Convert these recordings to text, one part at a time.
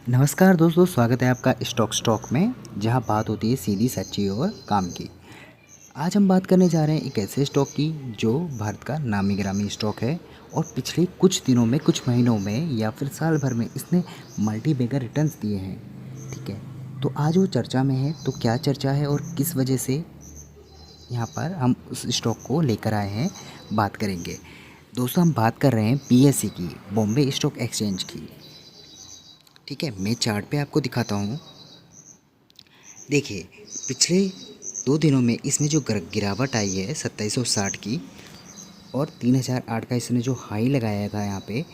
नमस्कार दोस्तों, स्वागत है आपका स्टॉक में, जहां बात होती है सीधी सच्ची और काम की। आज हम बात करने जा रहे हैं एक ऐसे स्टॉक की जो भारत का नामी गिरामी स्टॉक है और पिछले कुछ दिनों में, कुछ महीनों में या फिर साल भर में इसने मल्टी बैगर रिटर्न्स दिए हैं। ठीक है, तो आज वो चर्चा में है। तो क्या चर्चा है और किस वजह से यहाँ पर हम उस स्टॉक को लेकर आए हैं, बात करेंगे। दोस्तों, हम बात कर रहे हैं BSE की, बॉम्बे स्टॉक एक्सचेंज की। ठीक है, मैं चार्ट पे आपको दिखाता हूँ। देखिए, पिछले 2 दिनों में इसमें जो गिरावट आई है 2760 की, और 3008 का इसने जो हाई लगाया था यहाँ पे,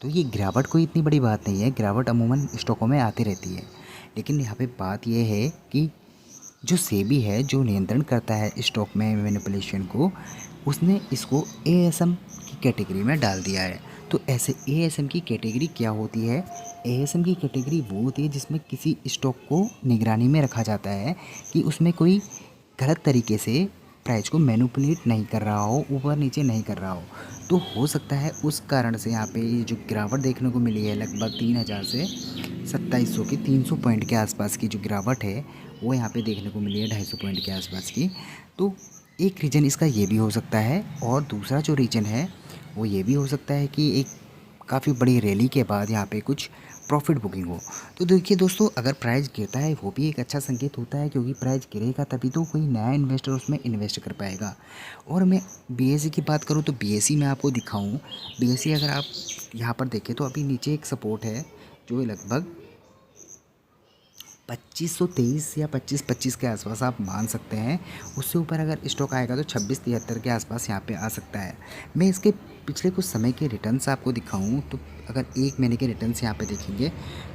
तो ये गिरावट कोई इतनी बड़ी बात नहीं है। गिरावट अमूमन स्टॉकों में आती रहती है, लेकिन यहाँ पे बात ये है कि जो सेबी है, जो नियंत्रण करता है स्टॉक में मैनिपुलेशन को, उसने इसको ASM की कैटेगरी में डाल दिया है। तो ऐसे ASM की कैटेगरी क्या होती है? ASM की कैटेगरी वो होती है जिसमें किसी स्टॉक को निगरानी में रखा जाता है कि उसमें कोई गलत तरीके से प्राइस को मैनिपुलेट नहीं कर रहा हो, ऊपर नीचे नहीं कर रहा हो। तो हो सकता है उस कारण से यहाँ पे ये जो गिरावट देखने को मिली है, लगभग 3000 से 2700 की, 300 पॉइंट के आसपास की जो गिरावट है वो यहाँ पे देखने को मिली है, 250 पॉइंट के आसपास की। तो एक रीज़न इसका ये भी हो सकता है, और दूसरा जो रीज़न है वो ये भी हो सकता है कि एक काफ़ी बड़ी रैली के बाद यहाँ पे कुछ प्रॉफिट बुकिंग हो। तो देखिए दोस्तों, अगर प्राइस गिरता है वो भी एक अच्छा संकेत होता है, क्योंकि प्राइस गिरेगा तभी तो कोई नया इन्वेस्टर उसमें इन्वेस्ट कर पाएगा। और मैं BSE की बात करूँ तो BSE में आपको दिखाऊँ, BSE अगर आप यहाँ पर देखें तो अभी नीचे एक सपोर्ट है जो लगभग 2523 या 2525 के आसपास आप मान सकते हैं। उससे ऊपर अगर स्टॉक आएगा तो 2673 के आसपास यहाँ पे आ सकता है। मैं इसके पिछले कुछ समय के रिटर्न्स आपको दिखाऊं तो अगर 1 महीने के रिटर्न्स यहाँ पे देखेंगे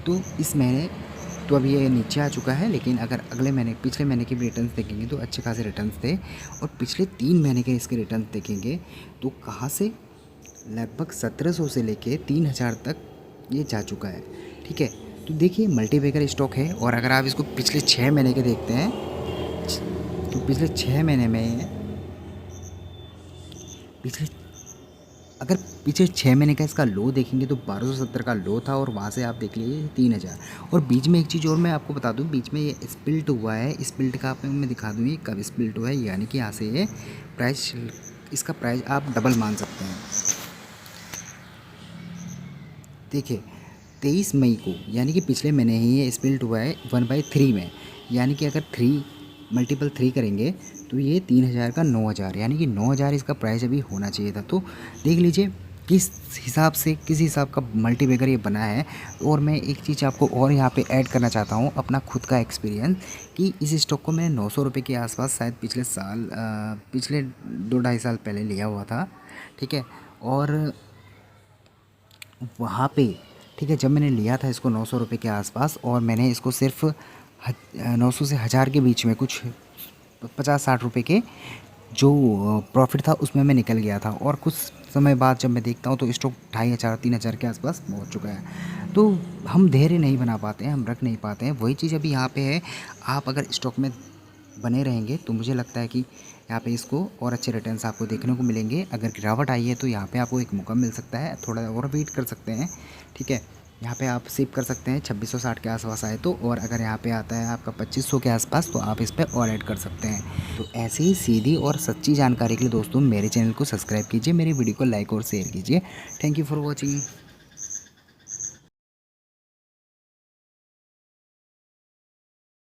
तो इस महीने तो अभी ये नीचे आ चुका है, लेकिन अगर पिछले महीने के भी रिटर्न्स देखेंगे तो अच्छे खासे रिटर्न्स थे। और पिछले 3 महीने के इसके रिटर्न्स देखेंगे तो कहाँ से लगभग 1700 से लेके 3000 तक ये जा चुका है। ठीक है, तो देखिए मल्टी बैगर स्टॉक है। और अगर आप इसको पिछले 6 महीने के देखते हैं तो पिछले 6 महीने में पिछले अगर पिछले 6 महीने का इसका लो देखेंगे तो 1270 का लो था, और वहाँ से आप देख लीजिए 3000। और बीच में एक चीज़ और मैं आपको बता दूं, बीच में ये स्पिल्ट हुआ है। स्पिल्ट का आप मैं दिखा दूँ ये कब स्पिल्ट हुआ है, यानी कि यहाँ से ये प्राइस, इसका प्राइस आप डबल मान सकते हैं। देखिए 23 मई को, यानी कि पिछले महीने ही ये स्प्लिट हुआ है 1/3 में, यानी कि अगर 3 मल्टीपल 3 करेंगे तो ये 3000 का 9000, यानी कि 9000 इसका प्राइस अभी होना चाहिए था। तो देख लीजिए किस हिसाब का मल्टी बैगर ये बना है। और मैं एक चीज़ आपको और यहाँ पे ऐड करना चाहता हूँ, अपना खुद का एक्सपीरियंस, कि इस स्टॉक को मैंने 900 रुपये के आसपास शायद पिछले 2-2.5 साल पहले लिया हुआ था। ठीक है, और वहाँ पे, ठीक है, जब मैंने लिया था इसको 900 रुपये के आसपास, और मैंने इसको सिर्फ 900 से 1000 के बीच में कुछ 50-60 रुपये के जो प्रॉफिट था उसमें मैं निकल गया था। और कुछ समय बाद जब मैं देखता हूँ तो स्टॉक 2500-3000 के आसपास पहुँच चुका है। तो हम धैर्य नहीं बना पाते हैं, हम रख नहीं पाते हैं। वही चीज़ अभी यहाँ पे है। आप अगर स्टॉक में बने रहेंगे तो मुझे लगता है कि यहाँ पे इसको और अच्छे रिटर्न्स आपको देखने को मिलेंगे। अगर गिरावट आई है तो यहाँ पे आपको एक मौका मिल सकता है, थोड़ा और वेट कर सकते हैं। ठीक है, यहाँ पे आप सेव कर सकते हैं 2660 के आसपास आए तो, और अगर यहाँ पे आता है आपका 2500 के आसपास तो आप इस पर और ऐड कर सकते हैं। तो ऐसे ही सीधी और सच्ची जानकारी के लिए दोस्तों मेरे चैनल को सब्सक्राइब कीजिए, मेरी वीडियो को लाइक और शेयर कीजिए। Thank you for watching.